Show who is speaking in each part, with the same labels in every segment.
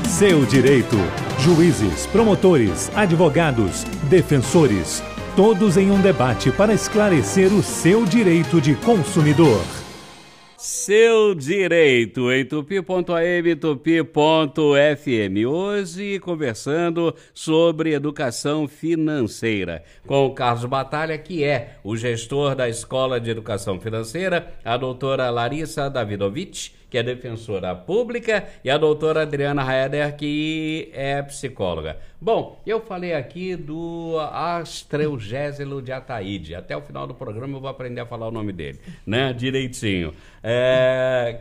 Speaker 1: Seu direito. Juízes, promotores, advogados, defensores, todos em um debate para esclarecer o seu direito de consumidor.
Speaker 2: Seu direito em tupi.am, tupi.fm. Hoje conversando sobre educação financeira com o Carlos Batalha, que é o gestor da Escola de Educação Financeira, a doutora Larissa Davidovich, que é defensora pública, e a doutora Adriana Raeder, que é psicóloga. Bom, eu falei aqui do Astrelgésilo de Ataíde. Até o final do programa eu vou aprender a falar o nome dele, né? Direitinho.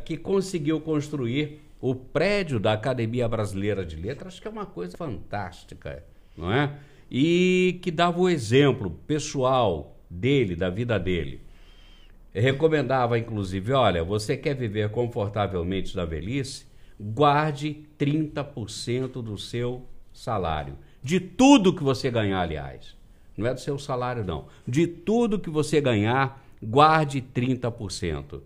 Speaker 2: Que conseguiu construir o prédio da Academia Brasileira de Letras, acho que é uma coisa fantástica, não é? E que dava o exemplo pessoal dele, da vida dele. Recomendava, inclusive, olha, você quer viver confortavelmente na velhice? Guarde 30% do seu salário. De tudo que você ganhar, aliás. Não é do seu salário, não. De tudo que você ganhar, guarde 30%.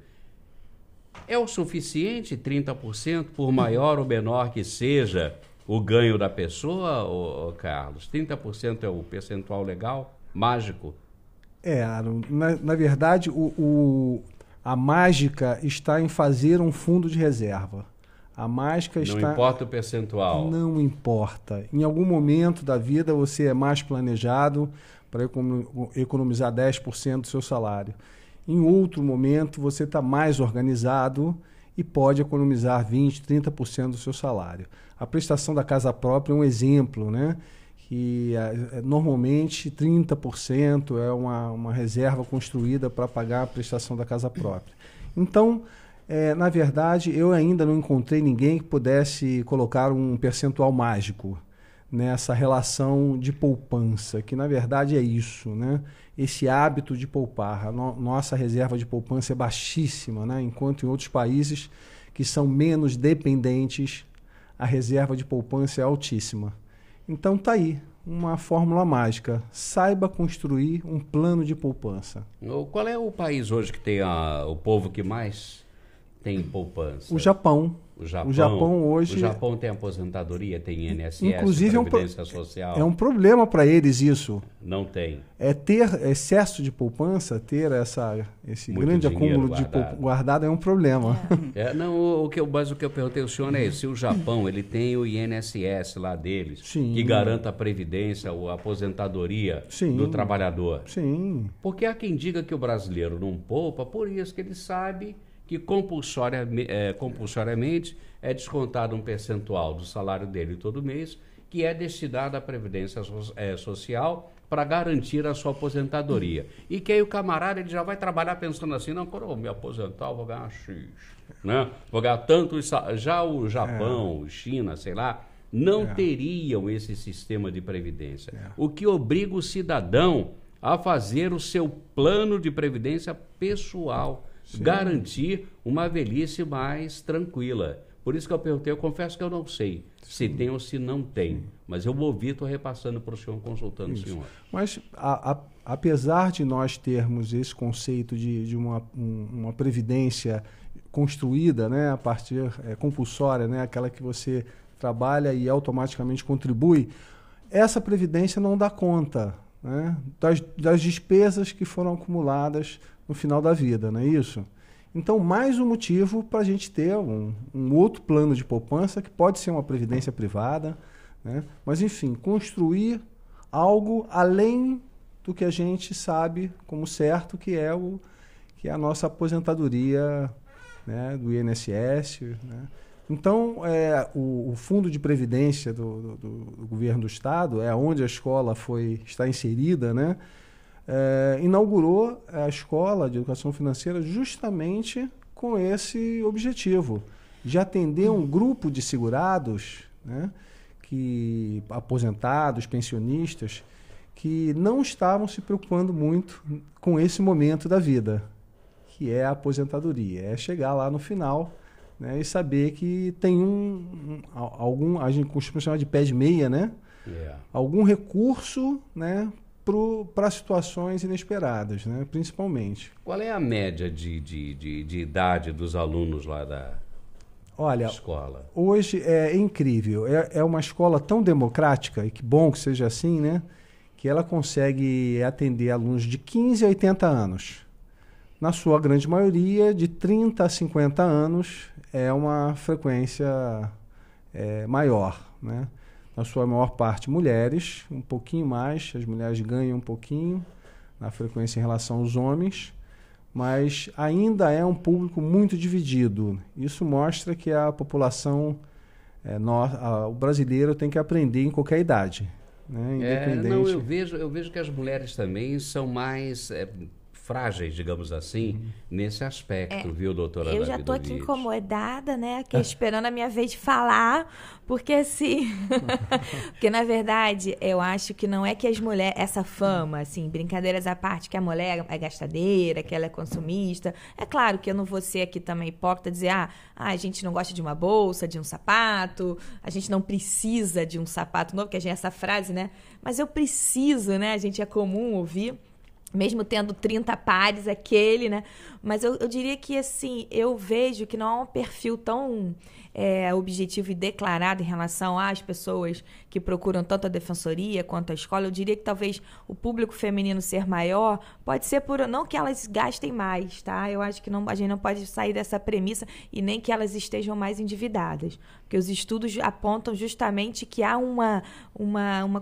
Speaker 2: É o suficiente 30%, por maior ou menor que seja o ganho da pessoa, Carlos? 30% é o percentual legal, mágico?
Speaker 3: Na verdade, a mágica está em fazer um fundo de reserva. A mágica está...
Speaker 2: Não importa o percentual.
Speaker 3: Não importa. Em algum momento da vida você é mais planejado para economizar 10% do seu salário. Em outro momento você está mais organizado e pode economizar 20%, 30% do seu salário. A prestação da casa própria é um exemplo, né? Que normalmente 30% é uma reserva construída para pagar a prestação da casa própria. Então, na verdade, eu ainda não encontrei ninguém que pudesse colocar um percentual mágico nessa relação de poupança, que na verdade é isso, né? Esse hábito de poupar. Nossa reserva de poupança é baixíssima, né? Enquanto em outros países que são menos dependentes, a reserva de poupança é altíssima. Então tá aí, uma fórmula mágica. Saiba construir um plano de poupança.
Speaker 2: Qual é o país hoje que tem o povo que mais tem poupança?
Speaker 3: O Japão.
Speaker 2: O Japão.
Speaker 3: O Japão hoje...
Speaker 2: O Japão tem aposentadoria, tem INSS,
Speaker 3: inclusive
Speaker 2: Previdência Social.
Speaker 3: É um problema para eles isso.
Speaker 2: Não tem.
Speaker 3: É ter excesso de poupança, ter esse
Speaker 2: muito
Speaker 3: grande acúmulo de guardado é um problema.
Speaker 2: Mas o que eu perguntei ao senhor é se o Japão ele tem o INSS lá deles,
Speaker 3: sim,
Speaker 2: que garanta a previdência, a aposentadoria, sim, do trabalhador.
Speaker 3: Sim.
Speaker 2: Porque há quem diga que o brasileiro não poupa, por isso que ele sabe que compulsoriamente é descontado um percentual do salário dele todo mês, que é destinado à Previdência Social para garantir a sua aposentadoria. E que aí o camarada ele já vai trabalhar pensando assim, não, quando eu me aposentar eu vou ganhar X, né? Vou ganhar tanto. Já o Japão, China, sei lá, não teriam esse sistema de previdência. O que obriga o cidadão a fazer o seu plano de previdência pessoal. Sim. Garantir uma velhice mais tranquila. Por isso que eu perguntei, eu confesso que eu não sei se tem ou se não tem, mas eu ouvi, estou repassando para o senhor, consultando o senhor.
Speaker 3: Mas apesar de nós termos esse conceito de uma previdência construída, né, a partir compulsória, né, aquela que você trabalha e automaticamente contribui, essa previdência não dá conta, né, das despesas que foram acumuladas no final da vida, não é isso? Então, mais um motivo para a gente ter um outro plano de poupança, que pode ser uma previdência privada, né? Mas, enfim, construir algo além do que a gente sabe como certo, que é a nossa aposentadoria, né, do INSS. Né? Então, o Fundo de Previdência do Governo do Estado, onde a escola está inserida, né? Inaugurou a Escola de Educação Financeira justamente com esse objetivo, de atender um grupo de segurados, né, aposentados, pensionistas, que não estavam se preocupando muito com esse momento da vida, que é a aposentadoria. É chegar lá no final, né, e saber que tem algum, a gente costuma chamar de pé de meia, né? Algum recurso, né, para situações inesperadas, né, principalmente.
Speaker 2: Qual é a média de idade dos alunos lá
Speaker 3: Olha,
Speaker 2: escola?
Speaker 3: Hoje é incrível. É uma escola tão democrática, e que bom que seja assim, né? Que ela consegue atender alunos de 15 a 80 anos. Na sua grande maioria, de 30 a 50 anos, é uma frequência maior, né? Na sua maior parte, mulheres, um pouquinho mais. As mulheres ganham um pouquinho na frequência em relação aos homens, mas ainda é um público muito dividido. Isso mostra que a população, o brasileiro tem que aprender em qualquer idade. Né? Independente...
Speaker 2: Eu vejo que as mulheres também são mais frágeis, digamos assim, nesse aspecto, viu, doutora Davidovich?
Speaker 4: Eu já estou aqui incomodada, né, aqui esperando a minha vez de falar, porque assim, porque na verdade eu acho que não é que as mulheres, essa fama, assim, brincadeiras à parte, que a mulher é gastadeira, que ela é consumista, é claro que eu não vou ser aqui também hipócrita, dizer, a gente não gosta de uma bolsa, de um sapato, a gente não precisa de um sapato novo, que a gente essa frase, né, mas eu preciso, né, a gente é comum ouvir, mesmo tendo 30 pares, aquele, né? Mas eu diria que, assim, eu vejo que não há um perfil tão objetivo e declarado em relação às pessoas que procuram tanto a defensoria quanto a escola. Eu diria que talvez o público feminino ser maior pode ser por... Não que elas gastem mais, tá? Eu acho que a gente não pode sair dessa premissa e nem que elas estejam mais endividadas. Porque os estudos apontam justamente que há uma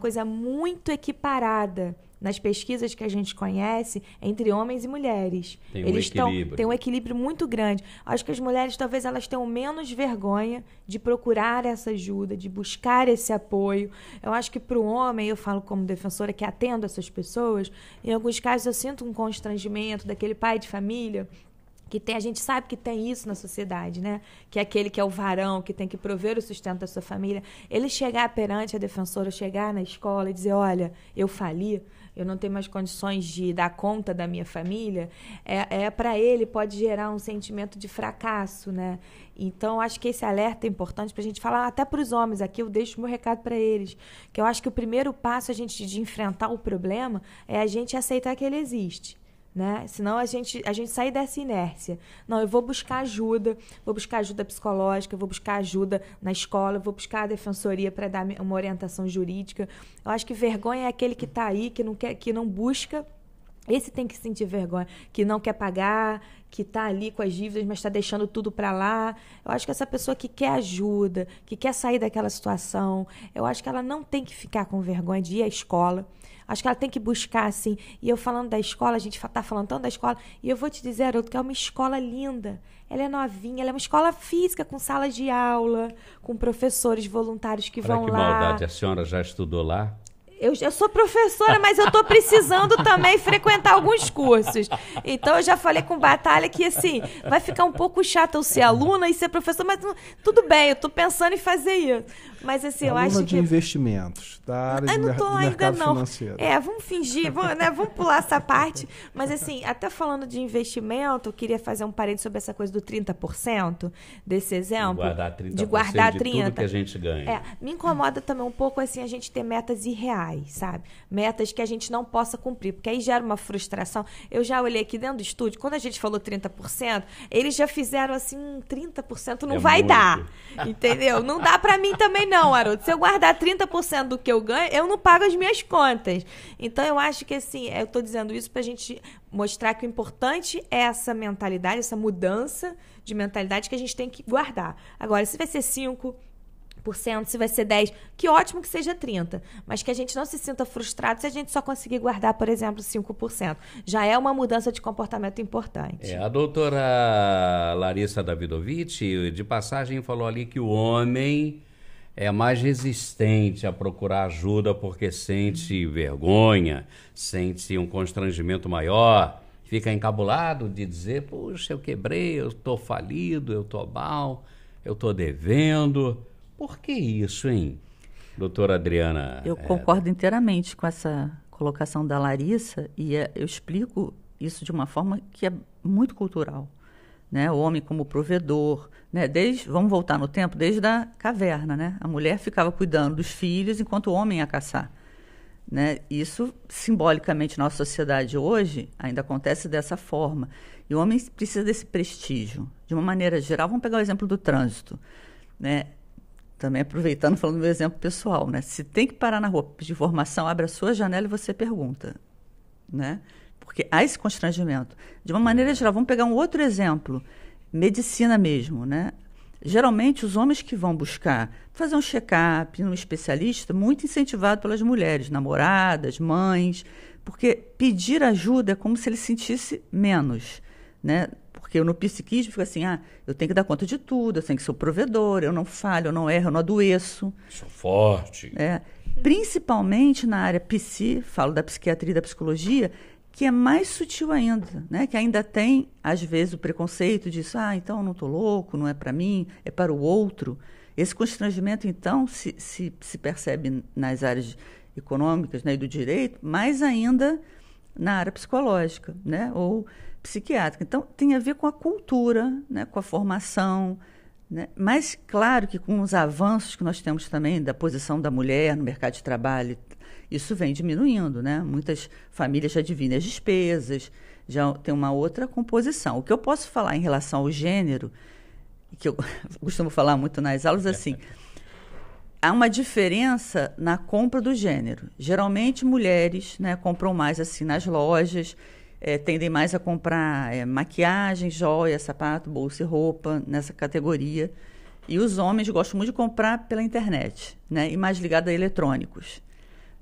Speaker 4: coisa muito equiparada nas pesquisas que a gente conhece, entre homens e mulheres. Tem um equilíbrio muito grande. Acho que as mulheres, talvez, elas tenham menos vergonha de procurar essa ajuda, de buscar esse apoio. Eu acho que para o homem, eu falo como defensora que atendo essas pessoas, em alguns casos eu sinto um constrangimento daquele pai de família a gente sabe que tem isso na sociedade, né? Que é aquele que é o varão, que tem que prover o sustento da sua família. Ele chegar perante a defensora, chegar na escola e dizer, olha, eu fali, eu não tenho mais condições de dar conta da minha família, para ele pode gerar um sentimento de fracasso, né? Então, acho que esse alerta é importante para a gente falar, até para os homens aqui, eu deixo o meu recado para eles, que eu acho que o primeiro passo de enfrentar o problema é a gente aceitar que ele existe. Né? Senão a gente sair dessa inércia. Não, eu vou buscar ajuda psicológica, vou buscar ajuda na escola, vou buscar a defensoria para dar uma orientação jurídica. Eu acho que vergonha é aquele que está aí, que não busca. Esse tem que sentir vergonha, que não quer pagar, que está ali com as dívidas, mas está deixando tudo para lá. Eu acho que essa pessoa que quer ajuda, que quer sair daquela situação, eu acho que ela não tem que ficar com vergonha de ir à escola. Acho que ela tem que buscar, assim. E eu falando da escola, a gente está falando tanto da escola, e eu vou te dizer, Haroldo, que é uma escola linda. Ela é novinha, ela é uma escola física, com salas de aula, com professores voluntários que vão lá.
Speaker 2: Que maldade, a senhora já estudou lá?
Speaker 4: Eu sou professora, mas eu estou precisando também frequentar alguns cursos. Então, eu já falei com Batalha que, assim, vai ficar um pouco chato eu ser aluna e ser professora, mas tudo bem, eu estou pensando em fazer isso. Mas, assim, eu acho que...
Speaker 3: de investimentos, da área de mercado financeiro.
Speaker 4: Vamos fingir, vamos pular essa parte. Mas, assim, até falando de investimento, eu queria fazer um parênteses sobre essa coisa do 30%, desse exemplo.
Speaker 2: De guardar 30%. Tudo que a gente ganha.
Speaker 4: Me incomoda também um pouco, assim, a gente ter metas irreais. Sabe? Metas que a gente não possa cumprir, porque aí gera uma frustração. Eu já olhei aqui dentro do estúdio, quando a gente falou 30%, eles já fizeram assim, 30% não vai dar, entendeu? Não dá pra mim também não, Haroldo. Se eu guardar 30% do que eu ganho, eu não pago as minhas contas. Então, eu acho que assim, eu tô dizendo isso pra gente mostrar que o importante é essa mentalidade, essa mudança de mentalidade que a gente tem que guardar. Agora, se vai ser 5%, se vai ser 10%, que ótimo que seja 30%, mas que a gente não se sinta frustrado se a gente só conseguir guardar, por exemplo, 5%. Já é uma mudança de comportamento importante.
Speaker 2: A doutora Larissa Davidovich, de passagem, falou ali que o homem é mais resistente a procurar ajuda porque sente vergonha, sente um constrangimento maior, fica encabulado de dizer, puxa, eu quebrei, eu estou falido, eu estou mal, eu estou devendo. Por que isso, hein, doutora Adriana?
Speaker 5: Eu concordo inteiramente com essa colocação da Larissa e eu explico isso de uma forma que é muito cultural, né? O homem como provedor, né? Vamos voltar no tempo, desde a caverna, né? A mulher ficava cuidando dos filhos enquanto o homem ia caçar, né? Isso, simbolicamente, na nossa sociedade hoje, ainda acontece dessa forma. E o homem precisa desse prestígio. De uma maneira geral, vamos pegar o exemplo do trânsito, né? Também aproveitando, falando do meu exemplo pessoal, né? Se tem que parar na rua pedir informação, abre a sua janela e você pergunta, né? Porque há esse constrangimento. De uma maneira geral, vamos pegar um outro exemplo, medicina mesmo, né? Geralmente, os homens que vão buscar fazer um check-up num especialista, muito incentivado pelas mulheres, namoradas, mães, porque pedir ajuda é como se ele sentisse menos, né? Porque no psiquismo fica assim, eu tenho que dar conta de tudo, eu tenho que ser o provedor, eu não falho, eu não erro, eu não adoeço.
Speaker 2: Sou forte.
Speaker 5: Principalmente na área falo da psiquiatria e da psicologia, que é mais sutil ainda, né? Que ainda tem, às vezes, o preconceito disso, então eu não estou louco, não é para mim, é para o outro. Esse constrangimento, então, se percebe nas áreas econômicas, né, e do direito, mais ainda na área psicológica, né, ou psiquiátrica. Então, tem a ver com a cultura, né, com a formação, né? Mas, claro que com os avanços que nós temos também da posição da mulher no mercado de trabalho, isso vem diminuindo, né? Muitas famílias já dividem as despesas, já tem uma outra composição. O que eu posso falar em relação ao gênero, que eu costumo falar muito nas aulas, assim, há uma diferença na compra do gênero. Geralmente, mulheres, né, compram mais assim nas lojas, tendem mais a comprar maquiagem, joia, sapato, bolsa e roupa, nessa categoria. E os homens gostam muito de comprar pela internet, né, e mais ligado a eletrônicos.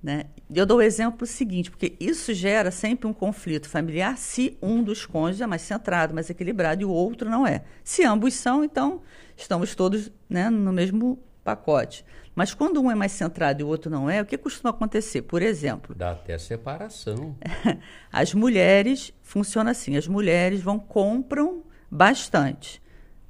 Speaker 5: Né? Eu dou o exemplo seguinte, porque isso gera sempre um conflito familiar se um dos cônjuges é mais centrado, mais equilibrado, e o outro não é. Se ambos são, então estamos todos, né, no mesmo pacote. Mas quando um é mais centrado e o outro não é, o que costuma acontecer? Por exemplo...
Speaker 2: Dá até separação.
Speaker 5: As mulheres, funciona assim, as mulheres compram bastante.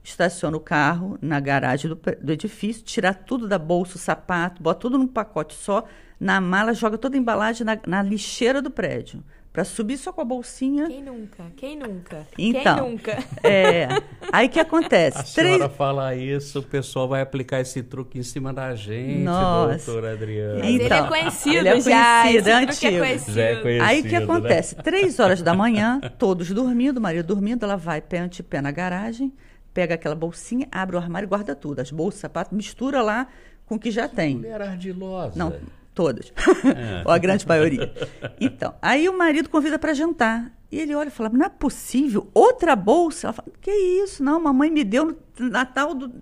Speaker 5: Estaciona o carro na garagem do edifício, tira tudo da bolsa, o sapato, bota tudo num pacote só, na mala, joga toda a embalagem na lixeira do prédio. Para subir só com a bolsinha.
Speaker 4: Quem nunca? Quem nunca?
Speaker 5: Então,
Speaker 4: quem nunca?
Speaker 5: Aí o que acontece?
Speaker 2: A senhora fala isso, o pessoal vai aplicar esse truque em cima da gente, doutora Adriana.
Speaker 4: Mas ele é conhecido
Speaker 5: ele é
Speaker 4: já.
Speaker 5: Conhecido, antigo.
Speaker 2: Já é conhecido,
Speaker 5: aí o que acontece?
Speaker 2: Né?
Speaker 5: 3 horas da manhã, todos dormindo, o marido dormindo, ela vai pé ante pé na garagem, pega aquela bolsinha, abre o armário e guarda tudo. As bolsas, sapatos, mistura lá com o que já tem.
Speaker 2: Mulher ardilosa.
Speaker 5: Não, todas. Ou a grande maioria. Então, aí o marido convida para jantar. E ele olha e fala, não é possível, outra bolsa? Ela fala, que isso? Não, mamãe me deu no Natal do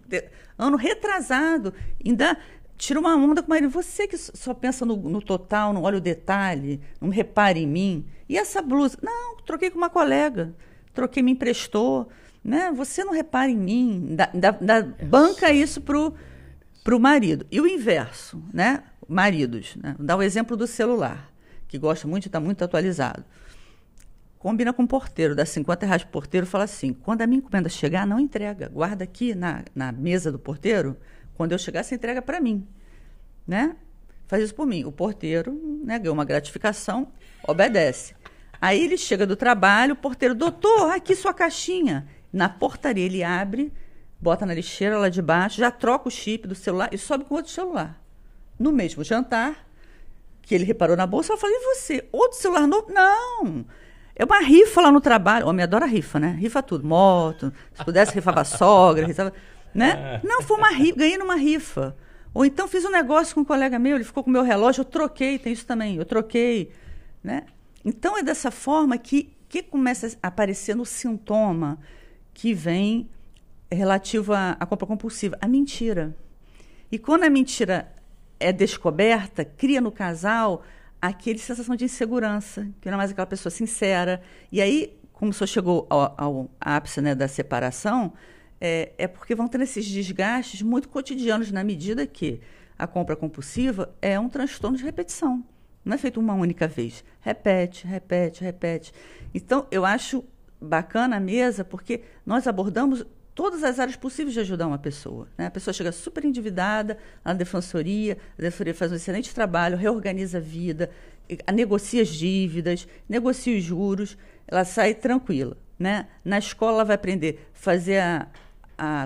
Speaker 5: ano retrasado. Ainda tira uma onda com o marido. Você que só pensa no total, não olha o detalhe, não repara em mim. E essa blusa? Não, troquei com uma colega. Troquei, me emprestou. Né? Você não repara em mim. Banca isso pro marido. E o inverso, né? Maridos, né? Dá o exemplo do celular, que gosta muito e está muito atualizado. Combina com o porteiro, dá R$50 pro porteiro, fala assim, quando a minha encomenda chegar, não entrega, guarda aqui na mesa do porteiro, quando eu chegar, você entrega para mim, né? Faz isso por mim. O porteiro, né, ganhou uma gratificação, obedece. Aí ele chega do trabalho, o porteiro, doutor, aqui sua caixinha. Na portaria ele abre, bota na lixeira lá de baixo, já troca o chip do celular e sobe com outro celular. No mesmo jantar, que ele reparou na bolsa, ela falou, e você? Outro celular novo? Não! É uma rifa lá no trabalho. O homem adora rifa, né? Rifa tudo. Moto, se pudesse, rifava a sogra, rifava, né? Não, foi uma rifa, ganhei numa rifa. Ou então fiz um negócio com um colega meu, ele ficou com o meu relógio, eu troquei, tem isso também, eu troquei, né? Então é dessa forma que começa a aparecer no sintoma que vem relativo à compra compulsiva, a mentira. E quando a mentira é descoberta, cria no casal aquela sensação de insegurança, que não é mais aquela pessoa sincera. E aí, como o senhor chegou ao ápice, né, da separação, é porque vão ter esses desgastes muito cotidianos, na medida que a compra compulsiva é um transtorno de repetição. Não é feito uma única vez. Repete, repete, repete. Então, eu acho bacana a mesa, porque nós abordamos todas as áreas possíveis de ajudar uma pessoa, né? A pessoa chega super endividada na defensoria, a defensoria faz um excelente trabalho, reorganiza a vida, negocia as dívidas, negocia os juros, ela sai tranquila, né? Na escola ela vai aprender a fazer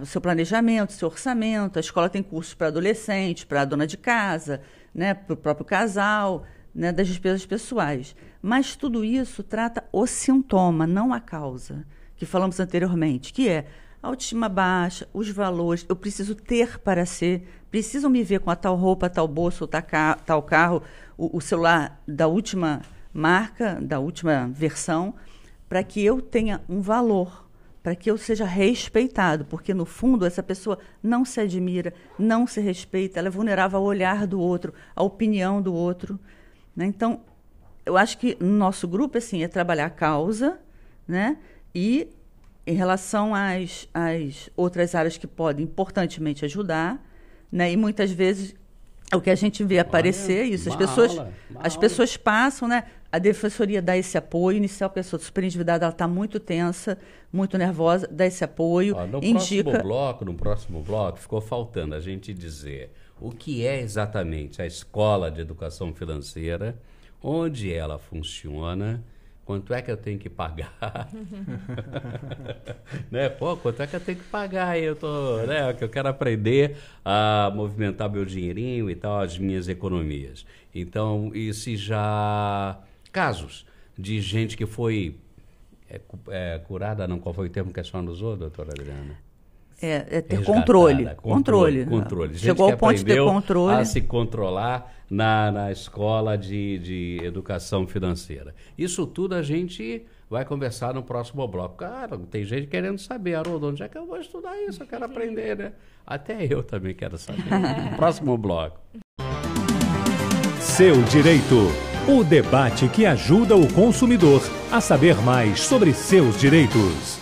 Speaker 5: o seu planejamento, o seu orçamento, a escola tem cursos para adolescente, para a dona de casa, né? Para o próprio casal, né? Das despesas pessoais. Mas tudo isso trata o sintoma, não a causa. que falamos anteriormente, que é a autoestima baixa, os valores, eu preciso ter para ser, preciso me ver com a tal roupa, tal bolso, tal carro, o celular da última marca, da última versão, para que eu tenha um valor, para que eu seja respeitado, porque, no fundo, essa pessoa não se admira, não se respeita, ela é vulnerável ao olhar do outro, à opinião do outro, né? Então, eu acho que no nosso grupo assim, é trabalhar a causa, né? E, em relação às outras áreas que podem importantemente ajudar, né? E muitas vezes o que a gente vê aparecer é isso. As pessoas passam, né? A defensoria dá esse apoio inicial, a pessoa super endividada, ela está muito tensa, muito nervosa, dá esse apoio, indica...
Speaker 2: No próximo bloco, ficou faltando a gente dizer o que é exatamente a Escola de Educação Financeira, onde ela funciona, quanto é que eu tenho que pagar? Né? Pô, quanto é que eu tenho que pagar? Que eu quero aprender a movimentar meu dinheirinho e tal, as minhas economias. Então, e se já... Casos de gente que foi curada, não, qual foi o termo que a senhora usou, doutora Adriana?
Speaker 5: Ter controle. Controle.
Speaker 2: Chegou ao ponto de ter
Speaker 5: controle.
Speaker 2: A se controlar na escola de educação financeira. Isso tudo a gente vai conversar no próximo bloco. Cara, tem gente querendo saber, Haroldo, onde é que eu vou estudar isso? Eu quero aprender, né? Até eu também quero saber. Próximo bloco.
Speaker 1: Seu Direito. O debate que ajuda o consumidor a saber mais sobre seus direitos.